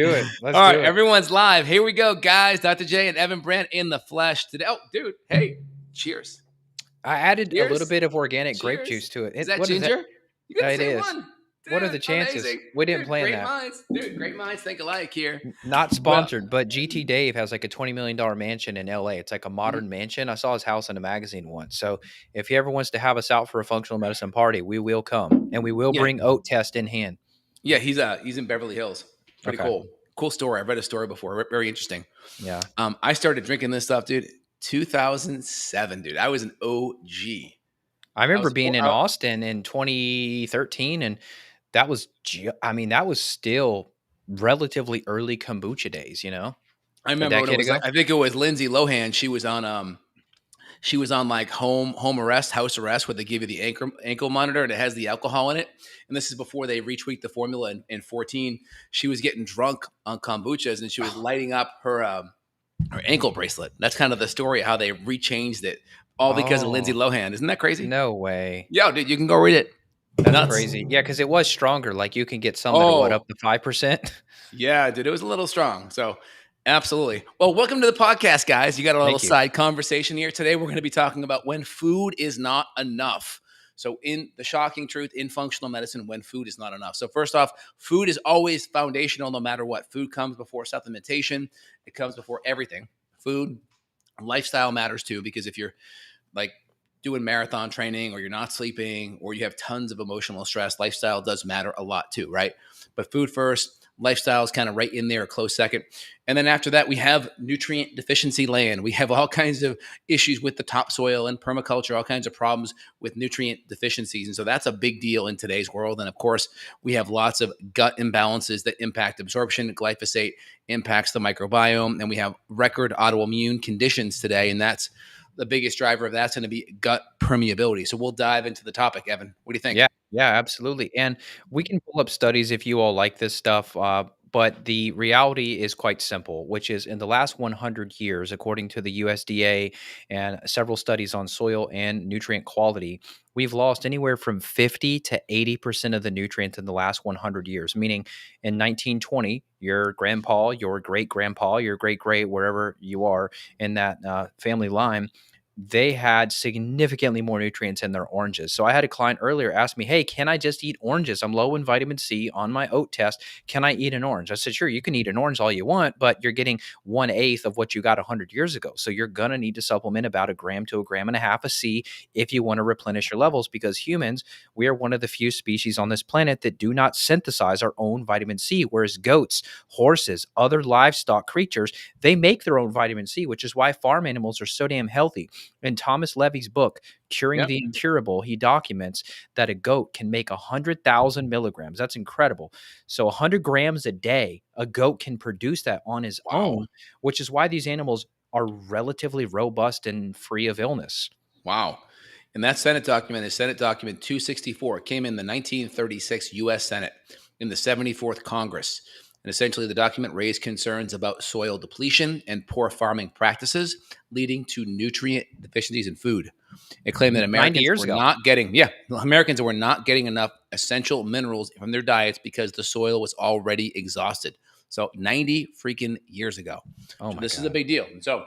Do it. Let's All do right, it. everyone's live. Here we go, guys. Dr. J and Evan Brandt in the flesh today. Oh, dude. Hey, cheers. I added a little Cheers. bit of organic grape Cheers. juice to it. Is that What is that? ginger? You got the It same is. one. What are the Dude, chances? amazing. We didn't Dude, plan great that. minds. Dude, great minds think alike here. Not Well, sponsored, but GT Dave has like a $20 million mansion in LA. It's like a modern mansion. I saw his house in a magazine once. So if he ever wants to have us out for a functional medicine party, we will come and we will yeah. bring oat test in hand. Yeah, he's in Beverly Hills. Pretty Okay. cool. Cool story. I've read a story before. Very interesting. Yeah. I started drinking this stuff, dude, 2007, dude. I was an OG. I remember being in Austin in 2013, and that was, that was still relatively early kombucha days, you know? I remember when it was, I think it was Lindsay Lohan. She was on like home arrest, house arrest, where they give you the ankle monitor and it has the alcohol in it. And this is before they retweaked the formula in 14. She was getting drunk on kombuchas and she was lighting up her ankle bracelet. That's kind of the story of how they rechanged it, all because of Lindsay Lohan. Isn't that crazy? No way. Yo, dude, you can go read it. That's nuts. Crazy. Yeah, because it was stronger. Like you can get some that are up to 5%. Yeah, dude, it was a little strong. So absolutely. Well, welcome to the podcast, guys. You got a little side conversation here. Today, we're going to be talking about when food is not enough. So in the shocking truth in functional medicine, when food is not enough. So first off, food is always foundational no matter what. Food comes before supplementation. It comes before everything. Food, lifestyle matters too, because if you're like doing marathon training or you're not sleeping or you have tons of emotional stress, lifestyle does matter a lot too, right? But food first, lifestyle is kind of right in there, a close second. And then after that, we have nutrient deficiency land. We have all kinds of issues with the topsoil and permaculture, all kinds of problems with nutrient deficiencies. And so that's a big deal in today's world. And of course, we have lots of gut imbalances that impact absorption. Glyphosate impacts the microbiome. And we have record autoimmune conditions today. And that's the biggest driver of that's going to be gut permeability. So we'll dive into the topic, Evan. What do you think? Yeah, absolutely. And we can pull up studies if you all like this stuff. But the reality is quite simple, which is in the last 100 years, according to the USDA and several studies on soil and nutrient quality, we've lost anywhere from 50 to 80% of the nutrients in the last 100 years, meaning in 1920, your grandpa, your great-grandpa, your great-great, wherever you are in that family line, they had significantly more nutrients in their oranges. So I had a client earlier ask me, hey, can I just eat oranges? I'm low in vitamin C on my oat test. Can I eat an orange? I said, sure, you can eat an orange all you want, but you're getting 1/8 of what you got 100 years ago. So you're going to need to supplement about 1 gram to 1.5 grams of C if you want to replenish your levels, because humans, we are one of the few species on this planet that do not synthesize our own vitamin C, whereas goats, horses, other livestock creatures, they make their own vitamin C, which is why farm animals are so damn healthy. In Thomas Levy's book, Curing the Incurable, he documents that a goat can make 100,000 milligrams. That's incredible. So 100 grams a day, a goat can produce that on his own, which is why these animals are relatively robust and free of illness. Wow. And that Senate document is Senate Document 264. It came in the 1936 U.S. Senate in the 74th Congress. And essentially, the document raised concerns about soil depletion and poor farming practices, leading to nutrient deficiencies in food. It claimed that Americans were not getting enough essential minerals from their diets because the soil was already exhausted. So 90 freaking years ago. This is a big deal. And so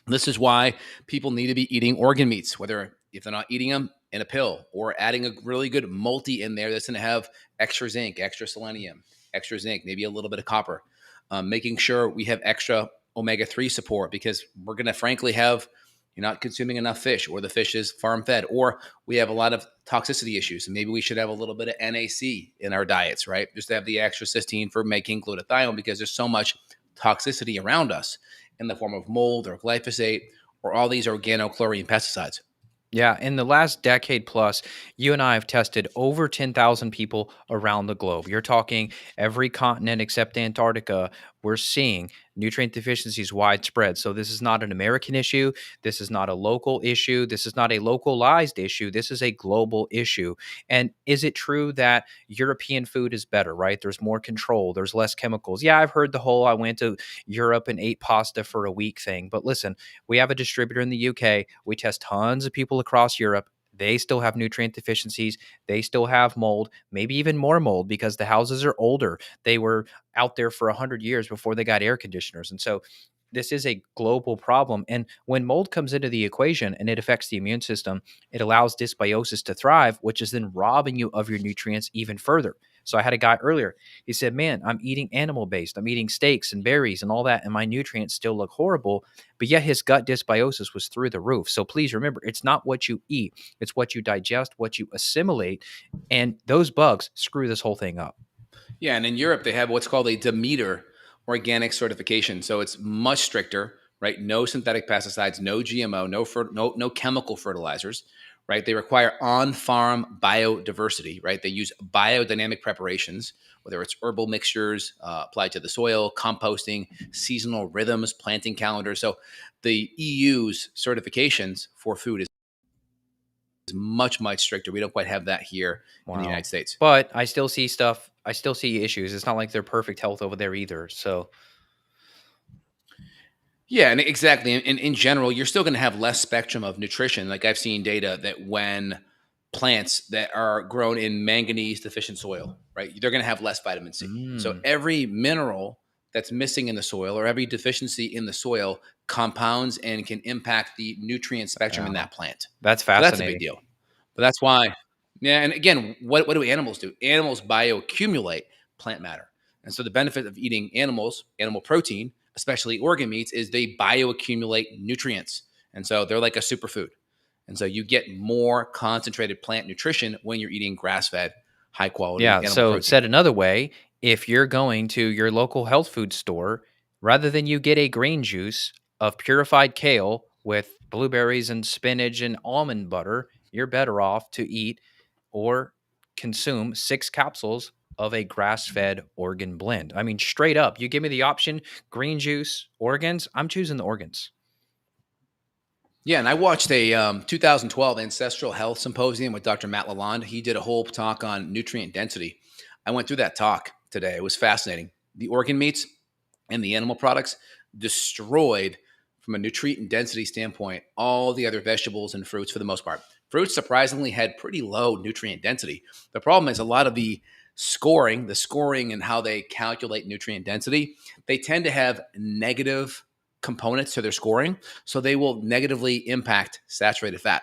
this is why people need to be eating organ meats, whether if they're not eating them in a pill or adding a really good multi in there that's going to have extra zinc, extra selenium, extra zinc, maybe a little bit of copper, making sure we have extra omega-3 support, because we're going to frankly have, you're not consuming enough fish, or the fish is farm fed, or we have a lot of toxicity issues. And maybe we should have a little bit of NAC in our diets, right? Just to have the extra cysteine for making glutathione, because there's so much toxicity around us in the form of mold or glyphosate or all these organochlorine pesticides. Yeah, in the last decade plus, you and I have tested over 10,000 people around the globe. You're talking every continent except Antarctica. We're seeing nutrient deficiencies widespread. So this is not an American issue. This is not a local issue. This is not a localized issue. This is a global issue. And is it true that European food is better, right? There's more control. There's less chemicals. Yeah, I've heard the whole I went to Europe and ate pasta for a week thing. But listen, we have a distributor in the UK. We test tons of people across Europe. they still have nutrient deficiencies. They still have mold, maybe even more mold because the houses are older. They were out there for 100 years before they got air conditioners. And so this is a global problem. And when mold comes into the equation and it affects the immune system, it allows dysbiosis to thrive, which is then robbing you of your nutrients even further. So I had a guy earlier, he said, man, I'm eating animal based. I'm eating steaks and berries and all that, and my nutrients still look horrible. But yet his gut dysbiosis was through the roof. So please remember, it's not what you eat, it's what you digest, what you assimilate. And those bugs screw this whole thing up. Yeah, and in Europe they have what's called a Demeter organic certification, so it's much stricter, right? No synthetic pesticides, no GMO, no chemical fertilizers, right? They require on-farm biodiversity, right? They use biodynamic preparations, whether it's herbal mixtures applied to the soil, composting, seasonal rhythms, planting calendars. So the EU's certifications for food is much stricter. We don't quite have that here in the Wow. United States. But I still see stuff. I still see issues. It's not like they're perfect health over there either. So, Yeah, and exactly. And in general, you're still going to have less spectrum of nutrition. Like I've seen data that when plants that are grown in manganese deficient soil, right, they're going to have less vitamin C. So mm, every mineral that's missing in the soil or every deficiency in the soil compounds and can impact the nutrient spectrum in yeah, that plant. that's So that's a big fascinating. deal. But that's why, yeah. And again, what do animals do? Animals bioaccumulate plant matter. And so the benefit of eating animal protein, especially organ meats, is they bioaccumulate nutrients. And so they're like a superfood. And so you get more concentrated plant nutrition when you're eating grass fed, high quality Yeah. animal So, protein. said another way, if you're going to your local health food store, rather than you get a green juice of purified kale with blueberries and spinach and almond butter, you're better off to eat or consume 6 capsules of a grass fed organ blend. I mean, straight up, you give me the option green juice, organs, I'm choosing the organs. Yeah, and I watched a 2012 Ancestral Health Symposium with Dr. Matt Lalonde. He did a whole talk on nutrient density. I went through that talk today. It was fascinating. The organ meats and the animal products destroyed, from a nutrient density standpoint, all the other vegetables and fruits for the most part. Fruits surprisingly had pretty low nutrient density. The problem is a lot of the scoring and how they calculate nutrient density, they tend to have negative components to their scoring. So they will negatively impact saturated fat.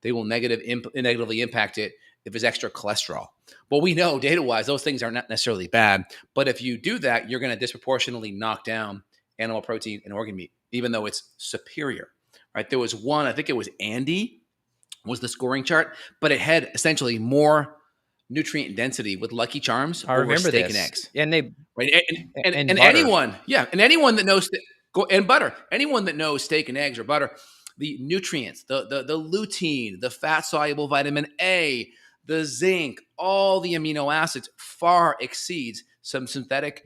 They will negatively impact it if it's extra cholesterol. Well, we know data wise, those things are not necessarily bad. But if you do that, you're going to disproportionately knock down animal protein and organ meat, even though it's superior. Right? There was one, I think it was Andy, was the scoring chart, but it had essentially more nutrient density with Lucky Charms I over remember steak and this. eggs. And they Right? and And butter. anyone, yeah, and anyone that knows and butter, anyone that knows steak and eggs or butter, the nutrients, the lutein, the fat soluble vitamin A, the zinc, all the amino acids far exceeds some synthetic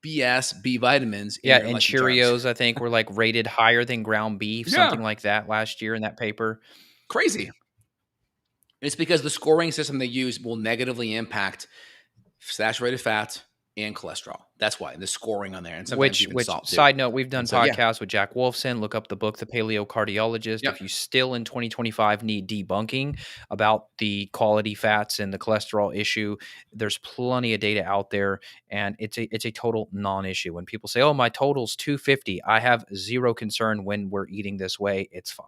BS B vitamins in Yeah, your and Lucky Charms. Cheerios, I think, were, like, rated higher than ground beef, Yeah, something like that last year in that paper. crazy. It's because the scoring system they use will negatively impact saturated fat and cholesterol. That's why the scoring on there, and sometimes even Which salt too. side note, we've And done so, yeah, podcasts with Jack Wolfson, look up the book, The Paleocardiologist. yep. If you still in 2025 need debunking about the quality fats and the cholesterol issue, there's plenty of data out there, and it's a total non-issue. When people say, "Oh, my total's 250," I have zero concern when we're eating this way, it's fine.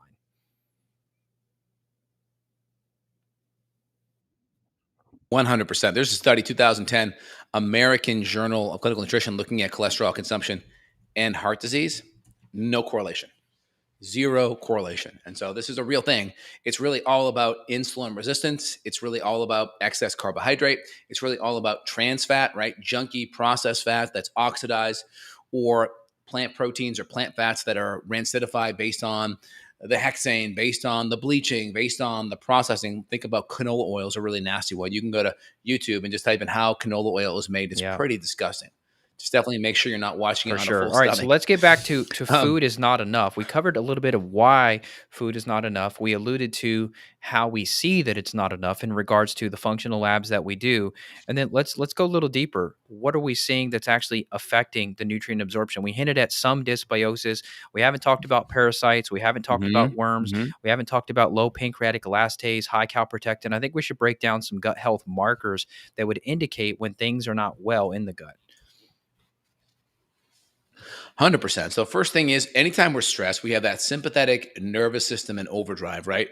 100%. There's a study, 2010, American Journal of Clinical Nutrition, looking at cholesterol consumption and heart disease. No correlation, zero correlation. And so this is a real thing. It's really all about insulin resistance. It's really all about excess carbohydrate. It's really all about trans fat, right? Junky processed fat that's oxidized, or plant proteins or plant fats that are rancidified based on the hexane, based on the bleaching, based on the processing. Think about canola oil is a really nasty one. You can go to YouTube and just type in how canola oil is made. It's Yeah. pretty disgusting. Just definitely make sure you're not watching it For on a sure. full All right, so stomach. let's get back to Um, food is not enough. We covered a little bit of why food is not enough. We alluded to how we see that it's not enough in regards to the functional labs that we do. And then let's go a little deeper. What are we seeing that's actually affecting the nutrient absorption? We hinted at some dysbiosis. We haven't talked about parasites. We haven't talked about mhm, worms. mhm. We haven't talked about low pancreatic elastase, high calprotectin. I think we should break down some gut health markers that would indicate when things are not well in the gut. 100%. So first thing is anytime we're stressed, we have that sympathetic nervous system in overdrive, right?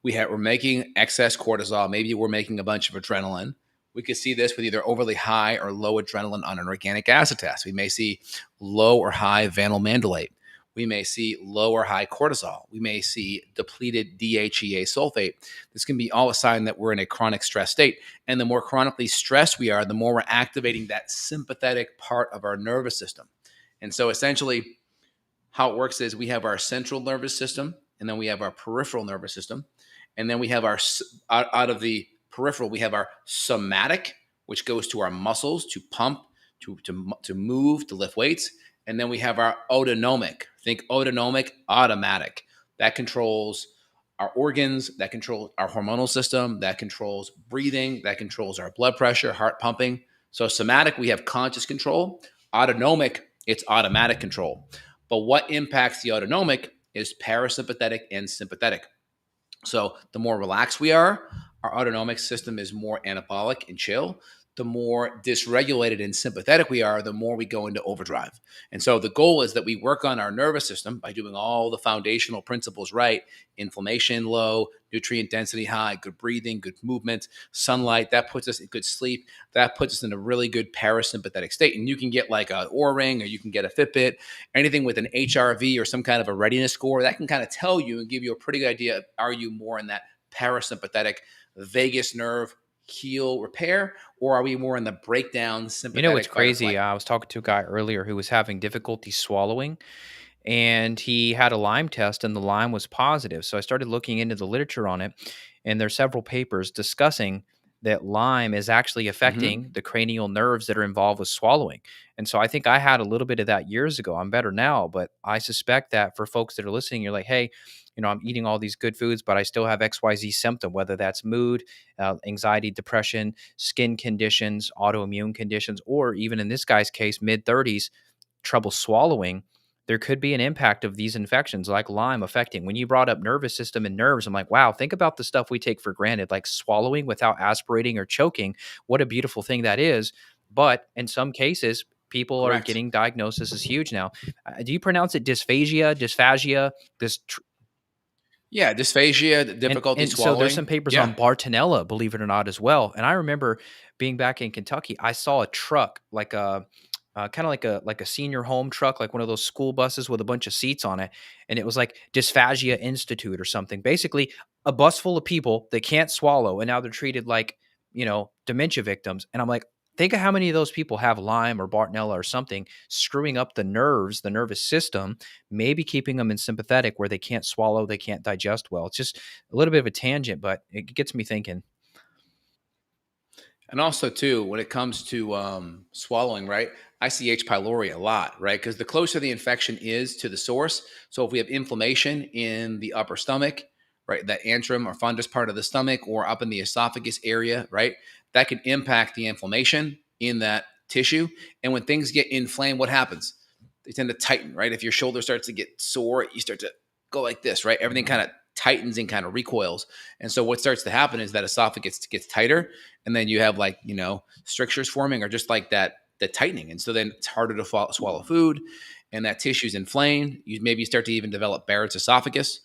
We're making excess cortisol. Maybe we're making a bunch of adrenaline. We could see this with either overly high or low adrenaline on an organic acid test. We may see low or high vanylmandulate. We may see low or high cortisol. We may see depleted DHEA sulfate. This can be all a sign that we're in a chronic stress state. And the more chronically stressed we are, the more we're activating that sympathetic part of our nervous system. And so essentially, how it works is we have our central nervous system, and then we have our peripheral nervous system, and then we have out of the peripheral we have our somatic, which goes to our muscles to pump, to move, to lift weights, and then we have our autonomic. Think autonomic, automatic. That controls our organs, that controls our hormonal system, that controls breathing, that controls our blood pressure, heart pumping. So somatic, we have conscious control. Autonomic, it's automatic control. But what impacts the autonomic is parasympathetic and sympathetic. So the more relaxed we are, our autonomic system is more anabolic and chill. The more dysregulated and sympathetic we are, the more we go into overdrive. And so the goal is that we work on our nervous system by doing all the foundational principles right: inflammation low, nutrient density high, good breathing, good movement, sunlight. That puts us in good sleep. That puts us in a really good parasympathetic state. And you can get like an Oura ring, or you can get a Fitbit, anything with an HRV or some kind of a readiness score that can kind of tell you and give you a pretty good idea of, are you more in that parasympathetic vagus nerve heal repair, or are we more in the breakdown You know what's sympathetic fight or crazy? flight? I was talking to a guy earlier who was having difficulty swallowing, and he had a Lyme test, and the Lyme was positive. So I started looking into the literature on it, and there's several papers discussing that Lyme is actually Hmm. affecting the cranial nerves that are involved with swallowing. And so I think I had a little bit of that years ago. I'm better now, but I suspect that for folks that are listening, you're like, hey, I'm eating all these good foods, but I still have XYZ symptom, whether that's mood, anxiety, depression, skin conditions, autoimmune conditions, or even in this guy's case, mid 30s, trouble swallowing. There could be an impact of these infections like Lyme affecting. When you brought up nervous system and nerves, I'm like, wow, think about the stuff we take for granted, like swallowing without aspirating or choking. What a beautiful thing that is. But in some cases, people are Correct. getting diagnosed. This is huge now. Do you pronounce it dysphagia, this Yeah, dysphagia, difficulty and so there's some swallowing. papers Yeah. on Bartonella, believe it or not, as well. And I remember being back in Kentucky, I saw a truck like a kind of like a senior home truck, like one of those school buses with a bunch of seats on it, and it was like Dysphagia Institute or something. Basically, a bus full of people that can't swallow, and now they're treated like dementia victims. And I'm like, think of how many of those people have Lyme or Bartonella or something screwing up the nerves, the nervous system, maybe keeping them in sympathetic where they can't swallow, they can't digest well. It's just a little bit of a tangent, but it gets me thinking. And also, too, when it comes to swallowing, right? I see H. pylori a lot, right? Because the closer the infection is to the source. So if we have inflammation in the upper stomach, right, that antrum or fundus part of the stomach, or up in the esophagus area, right, that can impact the inflammation in that tissue. And when things get inflamed, what happens? They tend to tighten, right? If your shoulder starts to get sore, you start to go like this, right? Everything kind of tightens and kind of recoils. And so what starts to happen is that esophagus gets tighter, and then you have like strictures forming, or just like that the tightening, and so then it's harder to swallow food, and that tissue's inflamed. You maybe start to even develop Barrett's esophagus,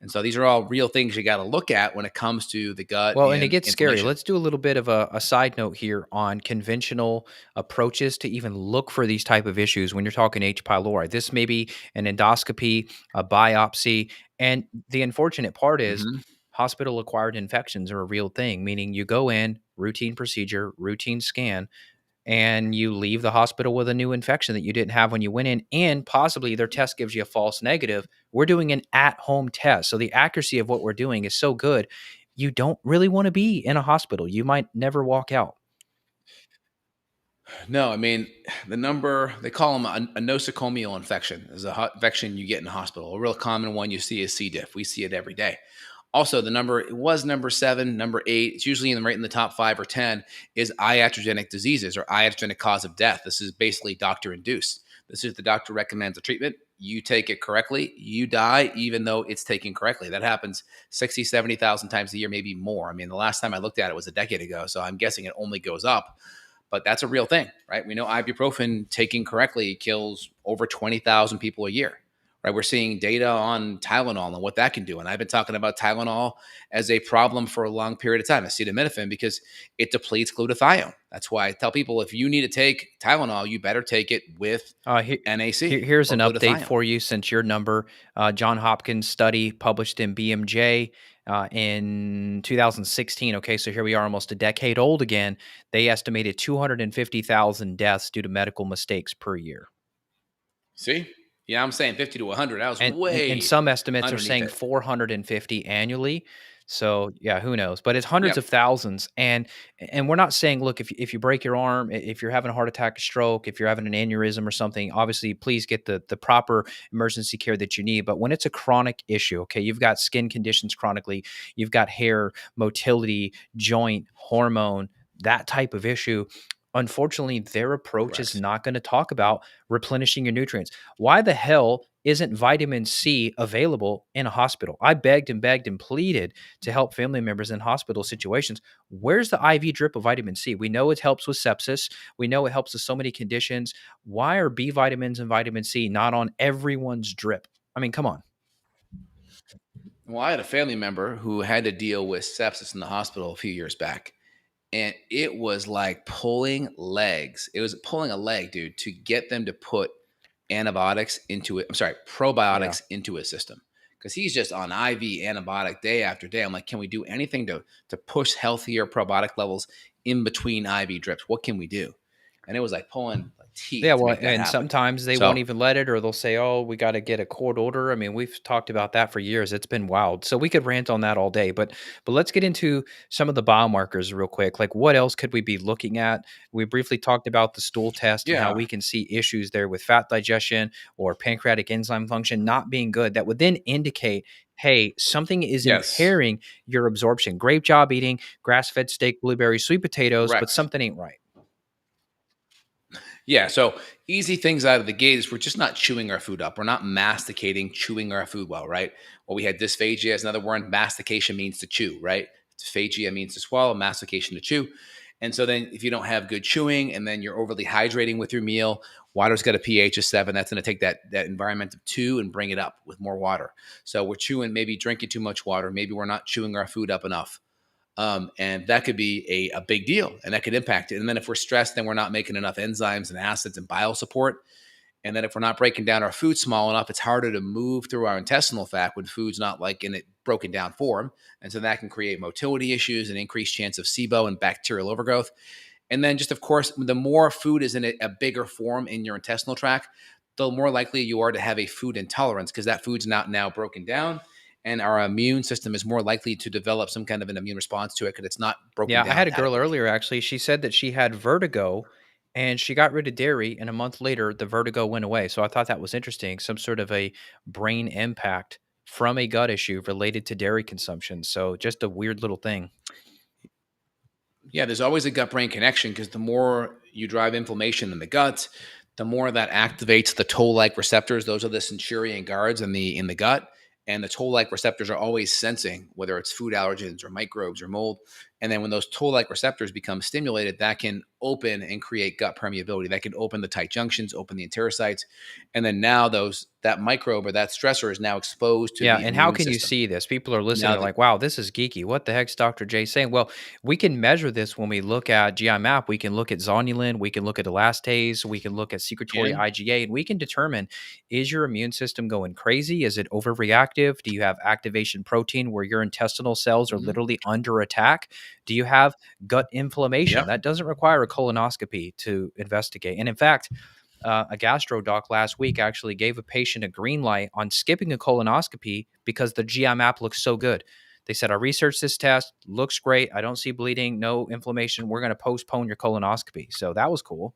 and so these are all real things you got to look at when it comes to the gut Well, and it and gets scary. inflammation. Let's do a little bit of a side note here on conventional approaches to even look for these type of issues when you're talking H. pylori. This may be an endoscopy, a biopsy, and the unfortunate part is Hmm. hospital acquired infections are a real thing, meaning you go in, routine procedure, routine scan, and you leave the hospital with a new infection that you didn't have when you went in, and possibly their test gives you a false negative. We're doing an at-home test, so the accuracy of what we're doing is so good. You don't really want to be in a hospital. You might never walk out. No, I mean, the number, they call them a nosocomial infection. Is a infection you get in the hospital. A real common one you see is C. diff. We see it every day. Also, the number, it was number 7, number 8. It's usually right in the top 5 or 10 is iatrogenic diseases or iatrogenic cause of death. This is basically doctor induced. This is the doctor recommends a treatment. You take it correctly, you die, even though it's taken correctly. That happens 60, 70,000 times a year, maybe more. I mean, the last time I looked at it was a decade ago. So I'm guessing it only goes up, but that's a real thing, right? We know ibuprofen taken correctly kills over 20,000 people a year, right? We're seeing data on Tylenol and what that can do. And I've been talking about Tylenol as a problem for a long period of time, acetaminophen, because it depletes glutathione. That's why I tell people if you need to take Tylenol, you better take it with Uh, he, NAC Here's or an update glutathione. for you since your number. John Hopkins study published in BMJ in 2016. Okay, so here we are, almost a decade old again. They estimated 250,000 deaths due to medical mistakes per year. See? Yeah, I'm saying 50 to 100. I was And way some estimates are underneath saying it. 450 annually. So, yeah, who knows? But it's hundreds Yep. of thousands, and we're not saying, look, if you break your arm, if you're having a heart attack, a stroke, if you're having an aneurysm or something, obviously, please get the proper emergency care that you need. But when it's a chronic issue, okay, you've got skin conditions chronically, you've got hair, motility, joint, hormone, that type of issue. Unfortunately, their approach is Correct. not going to talk about replenishing your nutrients. Why the hell isn't vitamin C available in a hospital? I begged and pleaded to help family members in hospital situations. Where's the IV drip of vitamin C? We know it helps with sepsis. We know it helps with so many conditions. Why are B vitamins and vitamin C not on everyone's drip? I mean, come on. Well, I had a family member who had to deal with sepsis in the hospital a few years back. And it was like pulling legs. It was pulling a leg, dude, to get them to put antibiotics into it. I'm sorry, Yeah. probiotics into his system because he's just on IV antibiotic day after day. I'm like, can we do anything to push healthier probiotic levels in between IV drips? What can we do? And it was like pulling like Yeah, teeth to well, make that and happen. sometimes they won't So even let it, or they'll say, "Oh, we got to get a court order." I mean, we've talked about that for years. It's been wild. So we could rant on that all day, but let's get into some of the biomarkers real quick. Like, what else could we be looking at? We briefly talked about the stool test and how yeah, we can see issues there with fat digestion or pancreatic enzyme function not being good. That would then indicate, hey, something is yes, impairing your absorption. Great job eating grass-fed steak, blueberries, sweet potatoes, but correct. something ain't right. Yeah, so easy things out of the gate is we're just not chewing our food up. We're not masticating, chewing our food well, right? Well, we had dysphagia as another word. Mastication means to chew, right? Dysphagia means to swallow, mastication to chew. And so then if you don't have good chewing and then you're overly hydrating with your meal, water's got a pH of 7. That's going to take that environment of 2 and bring it up with more water. So we're chewing, maybe drinking too much water. Maybe we're not chewing our food up enough. And that could be a big deal and that could impact it. And then if we're stressed, then we're not making enough enzymes and acids and bile support. And then if we're not breaking down our food small enough, it's harder to move through our intestinal tract when food's not like in it broken down form. And so that can create motility issues and increased chance of SIBO and bacterial overgrowth. And then just of course, the more food is in a bigger form in your intestinal tract, the more likely you are to have a food intolerance because that food's not now broken down. And our immune system is more likely to develop some kind of an immune response to it because it's not broken Yeah, I down had a girl adequately. earlier actually. She said that she had vertigo and she got rid of dairy, and a month later the vertigo went away. So I thought that was interesting, some sort of a brain impact from a gut issue related to dairy consumption. So just a weird little thing. Yeah, there's always a gut brain connection because the more you drive inflammation in the gut, the more that activates the toll-like receptors. Those are the centurion guards in the gut, and the toll-like receptors are always sensing whether it's food allergens or microbes or mold. And then when those toll-like receptors become stimulated, that can open and create gut permeability. That can open the tight junctions, open the enterocytes, and then now those that microbe or that stressor is now exposed to Yeah, the and how immune can you system. see this? People are listening, Now they're the like, wow, this is geeky. What the heck's Dr. J saying? Well, we can measure this when we look at GI map. We can look at zonulin, we can look at elastase, we can look at secretory gin, IgA, and we can determine, is your immune system going crazy? Is it overreactive? Do you have activation protein where your intestinal cells are mhm, literally under attack? Do you have gut inflammation? yep, That doesn't require a colonoscopy to investigate. And in fact, a gastro doc last week actually gave a patient a green light on skipping a colonoscopy because the GI map looks so good. They said, I researched this test, looks great. I don't see bleeding, no inflammation. We're going to postpone your colonoscopy. So that was cool.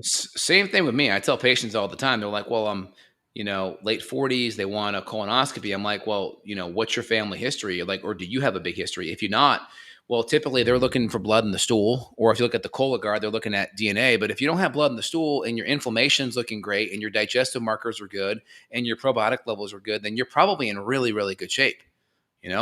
Same thing with me. I tell patients all the time. They're like, "Well, I'm, late 40s. They want a colonoscopy." I'm like, "Well, what's your family history? Like, or do you have a big history? If you're not, well, typically they're looking for blood in the stool, or if you look at the Cologuard, they're looking at DNA. But if you don't have blood in the stool and your inflammation's looking great and your digestive markers are good and your probiotic levels are good, then you're probably in really, really good shape."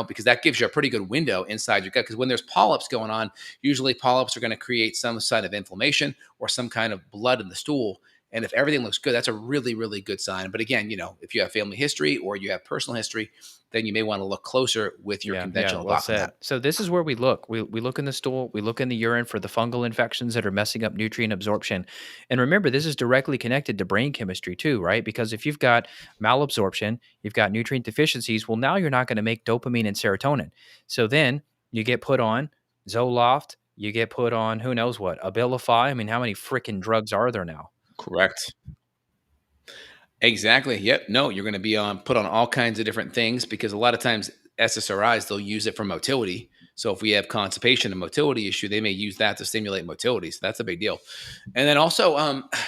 Because that gives you a pretty good window inside your gut. Because when there's polyps going on, usually polyps are going to create some sign of inflammation or some kind of blood in the stool. And if everything looks good, that's a really, really good sign. But again, if you have family history or you have personal history, then you may want to look closer with your Yeah, yeah, conventional well doc on said. that. So this is where we look. We look in the stool, we look in the urine for the fungal infections that are messing up nutrient absorption. And remember, this is directly connected to brain chemistry too, right? Because if you've got malabsorption, you've got nutrient deficiencies, well, now you're not going to make dopamine and serotonin. So then you get put on Zoloft, you get put on who knows what, Abilify. I mean, how many freaking drugs are there now? Correct. Exactly. Yep. No, you're going to be on put on all kinds of different things because a lot of times SSRIs they'll use it for motility. So if we have constipation and motility issue, they may use that to stimulate motility. So that's a big deal. And then also,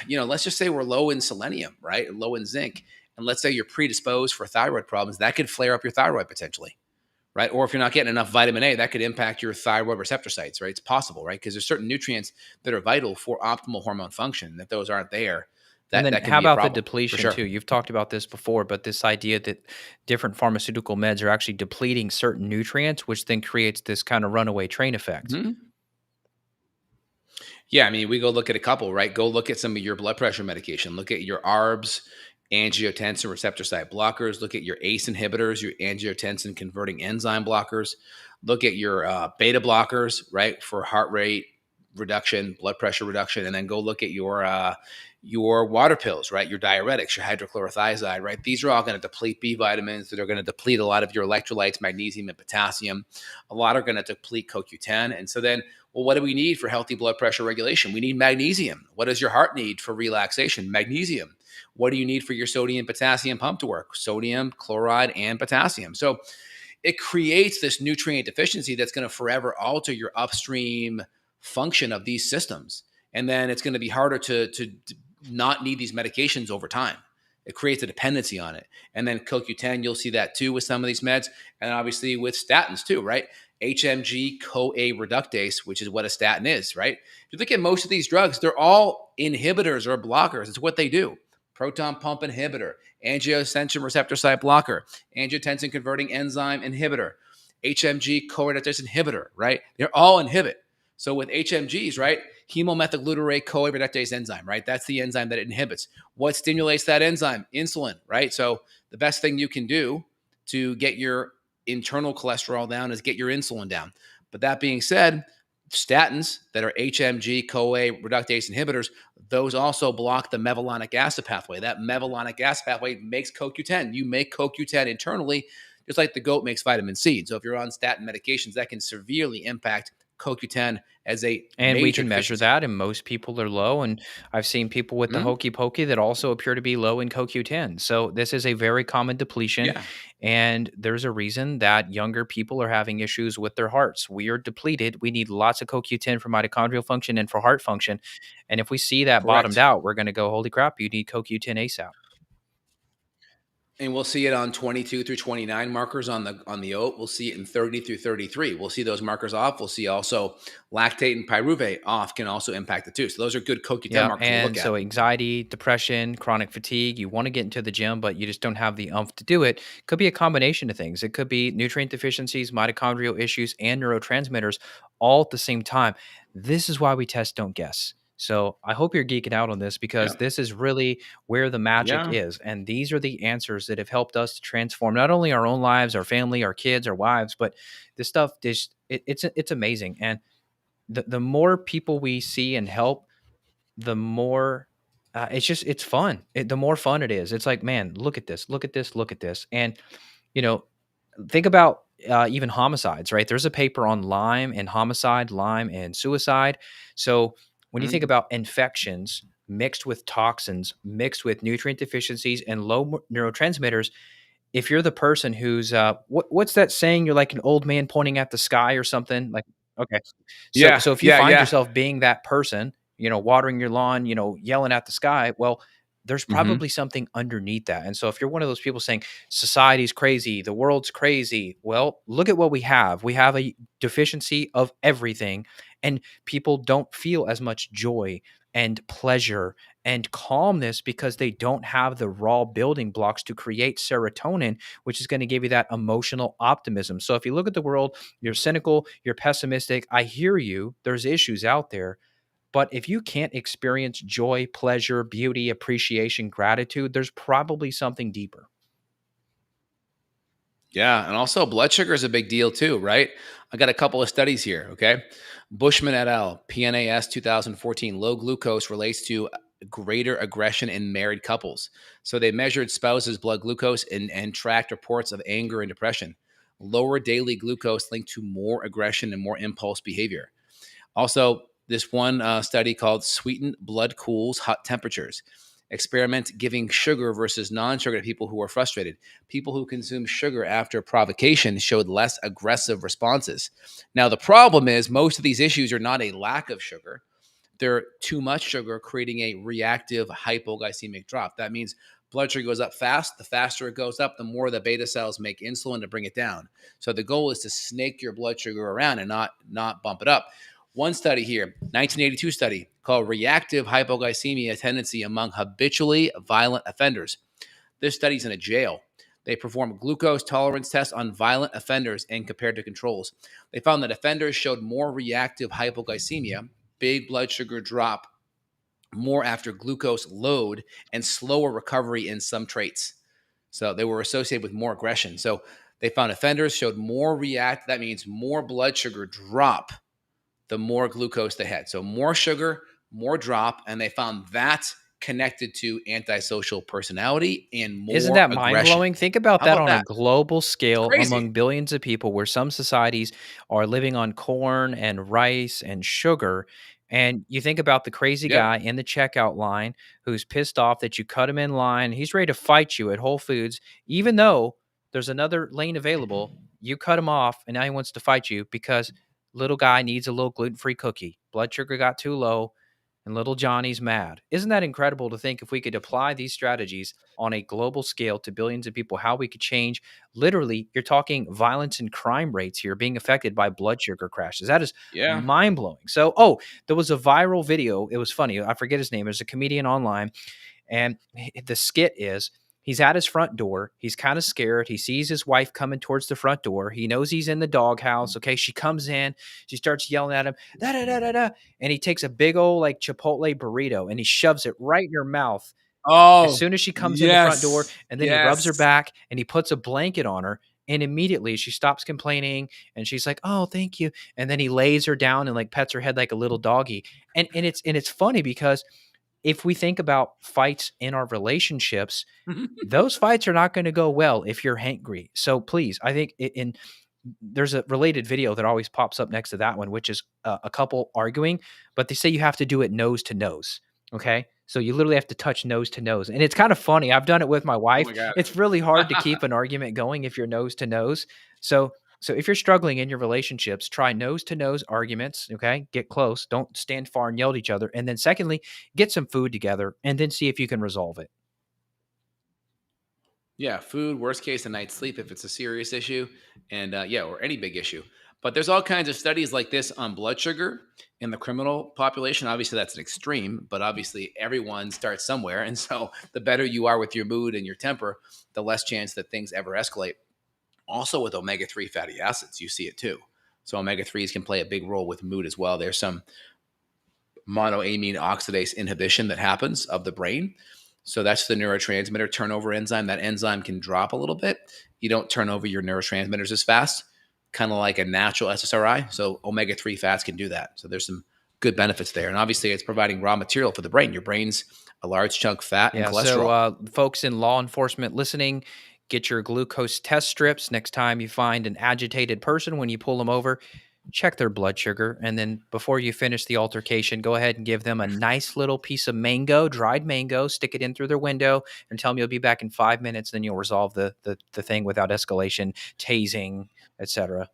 let's just say we're low in selenium, right? Low in zinc, and let's say you're predisposed for thyroid problems. That could flare up your thyroid potentially, right? Or if you're not getting enough vitamin A, that could impact your thyroid receptor sites, right? It's possible, right? Because there's certain nutrients that are vital for optimal hormone function. If those aren't there, And that then that can how be a about the problem for depletion sure. too? You've talked about this before, but this idea that different pharmaceutical meds are actually depleting certain nutrients, which then creates this kind of runaway train effect. Mhm. Yeah, I mean, we go look at a couple, right? Go look at some of your blood pressure medication. Look at your ARBs, angiotensin receptor site blockers. Look at your ACE inhibitors, your angiotensin converting enzyme blockers. Look at your beta blockers, right, for heart rate reduction, blood pressure reduction, and then go look at your water pills, right? Your diuretics, your hydrochlorothiazide, right? These are all going to deplete B vitamins. That are going to deplete a lot of your electrolytes, magnesium and potassium. A lot are going to deplete CoQ10, and so then well, what do we need for healthy blood pressure regulation? We need magnesium. What does your heart need for relaxation? Magnesium. What do you need for your sodium potassium pump to work? Sodium, chloride, and potassium. So it creates this nutrient deficiency that's going to forever alter your upstream function of these systems. And then it's going to be harder to not need these medications over time. It creates a dependency on it. And then CoQ10, you'll see that too with some of these meds. And obviously with statins too, right? HMG CoA reductase, which is what a statin is, right? If you look at most of these drugs, they're all inhibitors or blockers. It's what they do. Proton pump inhibitor, angiotensin receptor site blocker, angiotensin converting enzyme inhibitor, HMG CoA reductase inhibitor, right? They're all inhibit. So with HMGs, right? Hemomethylglutarate CoA reductase enzyme, right? That's the enzyme that it inhibits. What stimulates that enzyme? Insulin, right? So the best thing you can do to get your internal cholesterol down is get your insulin down. But that being said, statins that are HMG CoA reductase inhibitors, those also block the mevalonic acid pathway. That mevalonic acid pathway makes CoQ10. You make CoQ10 internally, just like the goat makes vitamin C. So if you're on statin medications, that can severely impact CoQ10 as a And we major can measure deficiency. that, and most people are low. And I've seen people with the Mhm. hokey pokey that also appear to be low in CoQ10. So this is a very common depletion. Yeah. And there's a reason that younger people are having issues with their hearts. We are depleted. We need lots of CoQ10 for mitochondrial function and for heart function. And if we see that bottomed Correct. out, we're going to go, holy crap, you need CoQ10 ASAP. And we'll see it on 22 through 29 markers on the oat. We'll see it in 30 through 33. We'll see those markers off. We'll see also lactate and pyruvate off can also impact it too. So those are good CoQ10 Yeah, markers to look and at. so anxiety, depression, chronic fatigue, you want to get into the gym, but you just don't have the umph to do it. Could be a combination of things. It could be nutrient deficiencies, mitochondrial issues, and neurotransmitters all at the same time. This is why we test, don't guess. So I hope you're geeking out on this because Yeah. this is really where the magic Yeah. is. And these are the answers that have helped us to transform not only our own lives, our family, our kids, our wives, but this stuff is it's amazing. And the more people we see and help, the more it's fun. The more fun it is. It's like, man, look at this, look at this, look at this. And you know, think about even homicides, right? There's a paper on Lyme and homicide, Lyme and suicide. So when you think Mhm. about infections mixed with toxins, mixed with nutrient deficiencies and low neurotransmitters, if you're the person who's what's that saying? You're like an old man pointing at the sky or something. Like, okay, so Yeah. so if you Yeah. find Yeah. yourself being that person, watering your lawn, yelling at the sky. Well, there's Hmm. probably something underneath that. And so if you're one of those people saying society's crazy, the world's crazy, well, look at what we have. We have a deficiency of everything, and people don't feel as much joy and pleasure and calmness because they don't have the raw building blocks to create serotonin, which is going to give you that emotional optimism. So if you look at the world, you're cynical, you're pessimistic. I hear you. There's issues out there, but if you can't experience joy, pleasure, beauty, appreciation, gratitude, there's probably something deeper. Yeah, and also blood sugar is a big deal too, right? I got a couple of studies here. Okay, Bushman et al. PNAS 2014. Low glucose relates to greater aggression in married couples. So they measured spouses' blood glucose and tracked reports of anger and depression. Lower daily glucose linked to more aggression and more impulse behavior. Also, this one study called Sweetened Blood Cools Hot Temperatures. Experiment giving sugar versus non sugar to people who are frustrated. People who consume sugar after provocation showed less aggressive responses. Now, the problem is most of these issues are not a lack of sugar, they're too much sugar, creating a reactive hypoglycemic drop. That means blood sugar goes up fast. The faster it goes up, the more the beta cells make insulin to bring it down. So the goal is to snake your blood sugar around and not bump it up. One study here, 1982 study called Reactive Hypoglycemia Tendency Among Habitually Violent Offenders. This study's in a jail. They performed glucose tolerance tests on violent offenders and compared to controls. They found that offenders showed more reactive hypoglycemia, big blood sugar drop, more after glucose load, and slower recovery in some traits. So they were associated with more aggression. So they found offenders showed more react. That means more blood sugar drop the more glucose they had. So more sugar, more drop, and they found that connected to antisocial personality and Isn't more that mind aggression. blowing? Think about How that about on a that? global It's scale crazy. among billions of people, where some societies are living on corn and rice and sugar. And you think about the crazy Yep. guy in the checkout line who's pissed off that you cut him in line. He's ready to fight you at Whole Foods, even though there's another lane available. You cut him off, and now he wants to fight you because little guy needs a little gluten free cookie. Blood sugar got too low, and little Johnny's mad. Isn't that incredible to think if we could apply these strategies on a global scale to billions of people, how we could change? Literally, you're talking violence and crime rates here being affected by blood sugar crashes. That is Yeah. mind blowing. So, oh, there was a viral video. It was funny. I forget his name. There's a comedian online, and the skit is he's at his front door. He's kind of scared. He sees his wife coming towards the front door. He knows he's in the doghouse. Okay. She comes in. She starts yelling at him, da da da da da. And he takes a big old like Chipotle burrito and he shoves it right in her mouth as Oh, soon as she comes in the front door. yes. And then he rubs her Yes. back and he puts a blanket on her. And immediately she stops complaining and she's like, "Oh, thank you." And then he lays her down and like pets her head like a little doggy. And it's funny because if we think about fights in our relationships, those fights are not going to go well if you're hangry. So please, I think there's a related video that always pops up next to that one, which is a couple arguing, but they say you have to do it nose to nose. Okay. So you literally have to touch nose to nose. And it's kind of funny. I've done it with my Oh wife. my god. It's really hard to keep an argument going if you're nose to nose. So if you're struggling in your relationships, try nose to nose arguments. Okay. Get close. Don't stand far and yell at each other. And then secondly, get some food together and then see if you can resolve it. Yeah, food, worst case, a night's sleep if it's a serious issue, and yeah, or any big issue. But there's all kinds of studies like this on blood sugar in the criminal population. Obviously, that's an extreme, but obviously, everyone starts somewhere. And so, the better you are with your mood and your temper, the less chance that things ever escalate. Also, with omega 3 fatty acids, you see it too. So, omega 3s can play a big role with mood as well. There's some monoamine oxidase inhibition that happens of the brain. So that's the neurotransmitter turnover enzyme. That enzyme can drop a little bit. You don't turn over your neurotransmitters as fast, kind of like a natural SSRI. So omega 3 fats can do that. So there's some good benefits there. And obviously, it's providing raw material for the brain. Your brain's a large chunk fat and Yeah. So, cholesterol. folks in law enforcement listening, get your glucose test strips. Next time you find an agitated person, when you pull them over, check their blood sugar. And then before you finish the altercation, go ahead and give them a nice little piece of mango, dried mango, stick it in through their window and tell them you'll be back in 5 minutes. Then you'll resolve the thing without escalation, tasing, etc.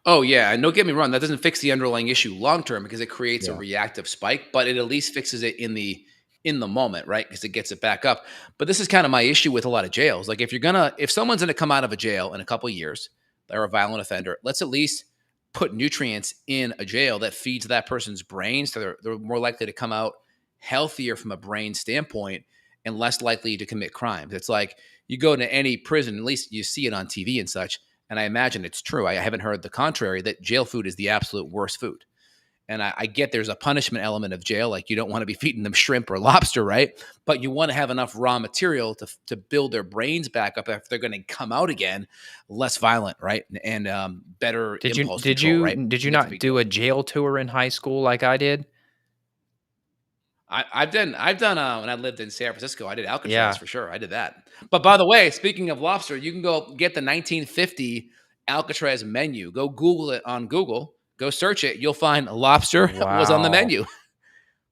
Oh yeah, and don't get me wrong, that doesn't fix the underlying issue long term because it creates a Yeah. reactive spike, but it at least fixes it in the moment, right? Because it gets it back up. But this is kind of my issue with a lot of jails. Like if someone's going to come out of a jail in a couple of years, they're a violent offender, let's at least put nutrients in a jail that feeds that person's brain, so they're more likely to come out healthier from a brain standpoint and less likely to commit crimes. It's like you go to any prison, at least you see it on TV and such, and I imagine it's true. I haven't heard the contrary, that jail food is the absolute worst food. And I get there's a punishment element of jail, like you don't want to be feeding them shrimp or lobster, right? But you want to have enough raw material to build their brains back up if they're going to come out again, less violent, right? And better Did you impulse did control, you right? did I you think that's a not big do deal. a jail tour in high school like I did? I've done when I lived in San Francisco, I did Alcatraz Yeah. for sure. I did that. But by the way, speaking of lobster, you can go get the 1950 Alcatraz menu. Go Google it on Google. Go search it. You'll find lobster was on the Wow. menu.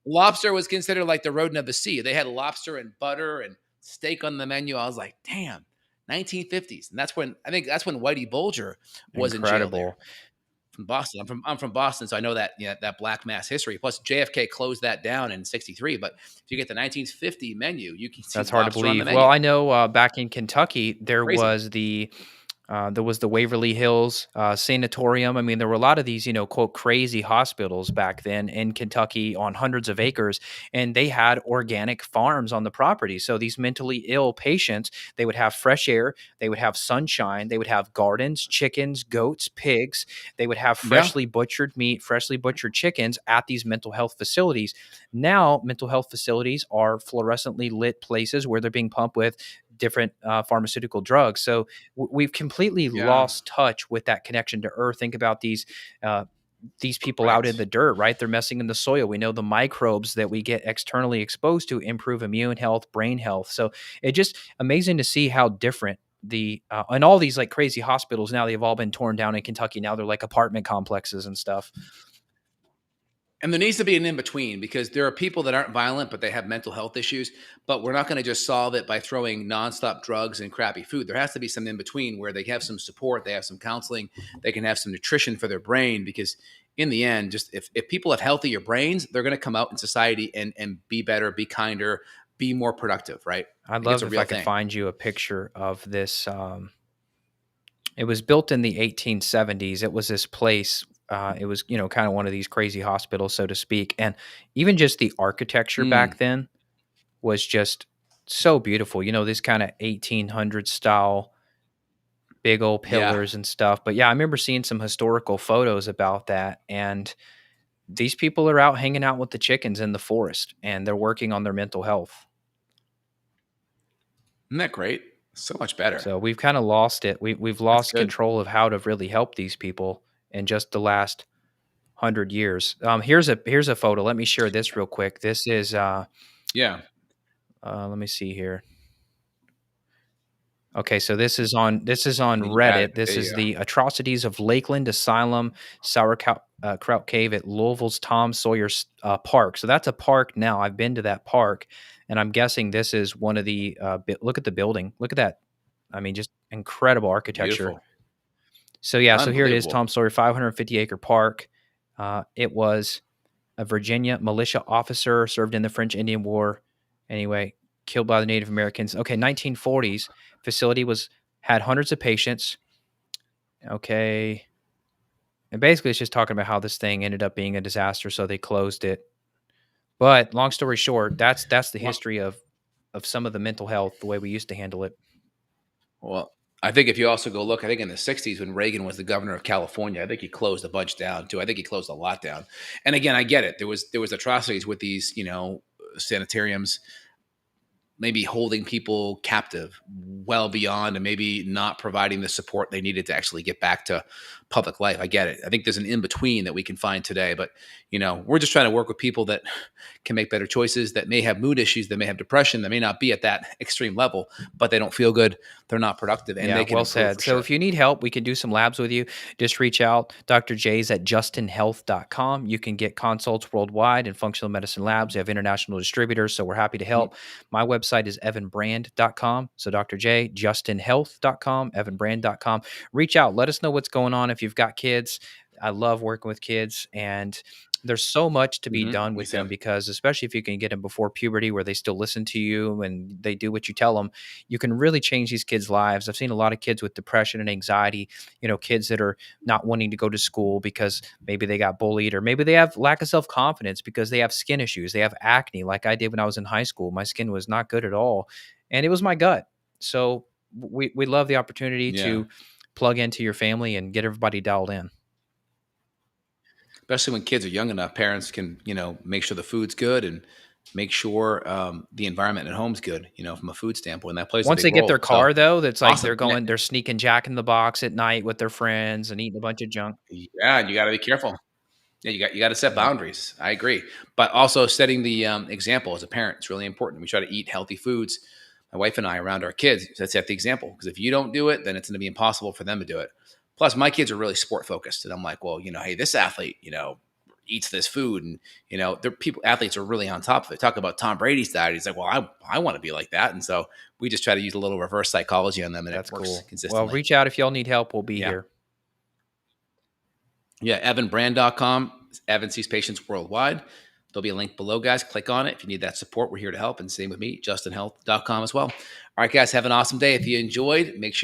Lobster was considered like the rodent of the sea. They had lobster and butter and steak on the menu. I was like, damn, 1950s. And that's when Whitey Bulger was in jail there Incredible. from Boston. I'm from Boston, so I know that, yeah, that black mass history. Plus, JFK closed that down in '63. But if you get the 1950 menu, you can see That's hard to lobster on the believe. Well, menu. I know, back in Kentucky, Crazy. there was the Waverly Hills Sanatorium. I mean, there were a lot of these, quote, crazy hospitals back then in Kentucky on hundreds of acres, and they had organic farms on the property. So these mentally ill patients, they would have fresh air, they would have sunshine, they would have gardens, chickens, goats, pigs. They would have Yeah, freshly butchered meat, freshly butchered chickens at these mental health facilities. Now, mental health facilities are fluorescently lit places where they're being pumped with different pharmaceutical drugs. So we've completely yeah, lost touch with that connection to earth. Think about these people out in right. the dirt, right? They're messing in the soil. We know the microbes that we get externally exposed to improve immune health, brain health. So it's just amazing to see how different and all these like crazy hospitals now, they've all been torn down in Kentucky. Now they're like apartment complexes and stuff. And there needs to be an in between because there are people that aren't violent, but they have mental health issues. But we're not going to just solve it by throwing nonstop drugs and crappy food. There has to be some in between where they have some support, they have some counseling, they can have some nutrition for their brain. Because in the end, just if people have healthier brains, they're going to come out in society and be better, be kinder, be more productive, right? I'd Like it's love a if I real could thing. find you a picture of this. It was built in the 1870s. It was this place. It was, kind of one of these crazy hospitals, so to speak. And even just the architecture Mm, back then was just so beautiful. This kind of 1800 style, big old yeah. pillars and stuff. But yeah, I remember seeing some historical photos about that. And these people are out hanging out with the chickens in the forest and they're working on their mental health. Isn't that great? So much better. So we've kind of lost it. We've That's lost good. control of how to really help these people in just the last 100 years. Here's a photo. Let me share this real quick. This is Yeah. let me see here. Okay, so this is on You got it. Reddit. This There you is go. the atrocities of Lakeland Asylum Sauerkraut Kraut Cave at Louisville's Tom Sawyer Park. So that's a park now. I've been to that park, and I'm guessing this is one of the. Look at the building. Look at that. I mean, just incredible architecture. Beautiful. So yeah, so here it is, Unbelievable. Tom Sawyer, 550-acre park. It was a Virginia militia officer, served in the French Indian War. Anyway, killed by the Native Americans. Okay, 1940s facility had hundreds of patients. Okay, and basically it's just talking about how this thing ended up being a disaster, so they closed it. But long story short, that's the Well, history of some of the mental health, the way we used to handle it. Well, I think if you also go look, I think in the '60s when Reagan was the governor of California, I think he closed a bunch down too. I think he closed a lot down. And again, I get it. There was atrocities with these, sanitariums maybe holding people captive well beyond and maybe not providing the support they needed to actually get back to public life. I get it. I think there's an in between that we can find today, but we're just trying to work with people that can make better choices, that may have mood issues, that may have depression, that may not be at that extreme level, but they don't feel good, they're not productive, and Yeah, they can well improve said. for So sure. if you need help, we can do some labs with you. Just reach out. Dr. J's at justinhealth.com. You can get consults worldwide in functional medicine labs. We have international distributors, so we're happy to Mhm. help. My website is evanbrand.com. So Dr. J, justinhealth.com, evanbrand.com. Reach out. Let us know what's going on. If you've got kids, I love working with kids, and there's so much to be done Me with too. them because especially if you can get them before puberty where they still listen to you and they do what you tell them, you can really change these kids' lives. I've seen a lot of kids with depression and anxiety, kids that are not wanting to go to school because maybe they got bullied or maybe they have lack of self-confidence because they have skin issues. They have acne like I did when I was in high school. My skin was not good at all and it was my gut. So we love the opportunity Yeah. to plug into your family and get everybody dialed in. Especially when kids are young enough, parents can, make sure the food's good and make sure the environment at home's good, from a food standpoint. That plays a Once big they get their role. So car though, that's like awesome. they're sneaking Jack in the Box at night with their friends and eating a bunch of junk. Yeah, you got to be careful. Yeah, you got to set Yep, boundaries. I agree, but also setting the example as a parent is really important. We try to eat healthy foods. My wife and I around our kids. Let's set the example because if you don't do it, then it's going to be impossible for them to do it. Plus, my kids are really sport focused, and I'm like, well, hey, this athlete, eats this food, and they're people. Athletes are really on top of it. Talk about Tom Brady's diet. He's like, well, I want to be like that, and so we just try to use a little reverse psychology on them, and it that's works cool. Well, consistently. reach out if y'all need help, we'll be Yeah. here. Yeah, evanbrand.com. Evan sees patients worldwide. There'll be a link below, guys. Click on it. If you need that support, we're here to help. And same with me, justinhealth.com as well. All right, guys, have an awesome day. If you enjoyed, make sure